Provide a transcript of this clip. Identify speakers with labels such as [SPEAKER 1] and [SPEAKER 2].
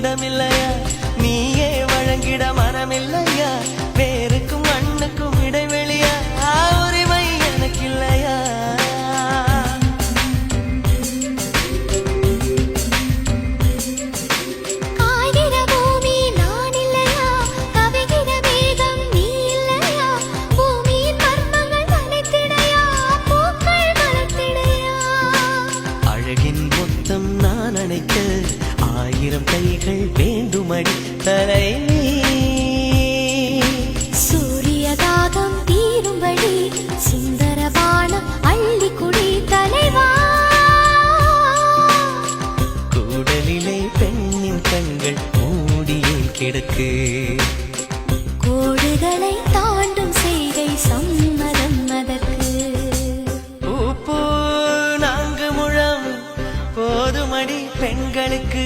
[SPEAKER 1] இடமில்லையா? நீயே வழங்கிட மனமில்லையா? வேருக்கும் மண்ணுக்கும் இடைவெளியா? உரிமை எனக்கு இல்லையா? அழகின் மொத்தம் நான் அணைக்க 1000 கைகள் வேண்டுமடி தலைவி.
[SPEAKER 2] சூரியதாகம் தீரும்படி சுந்தரபானம் அள்ளி குடி தலைவா.
[SPEAKER 1] கூடலிலே பெண்ணின் கண்கள் மூடியே கிடக்கு.
[SPEAKER 2] கோடுகளை தாண்டும் செய்கை சம்மதம் அதற்கு.
[SPEAKER 1] பூ 4 முழம் போதுமடி பெண்களுக்கு.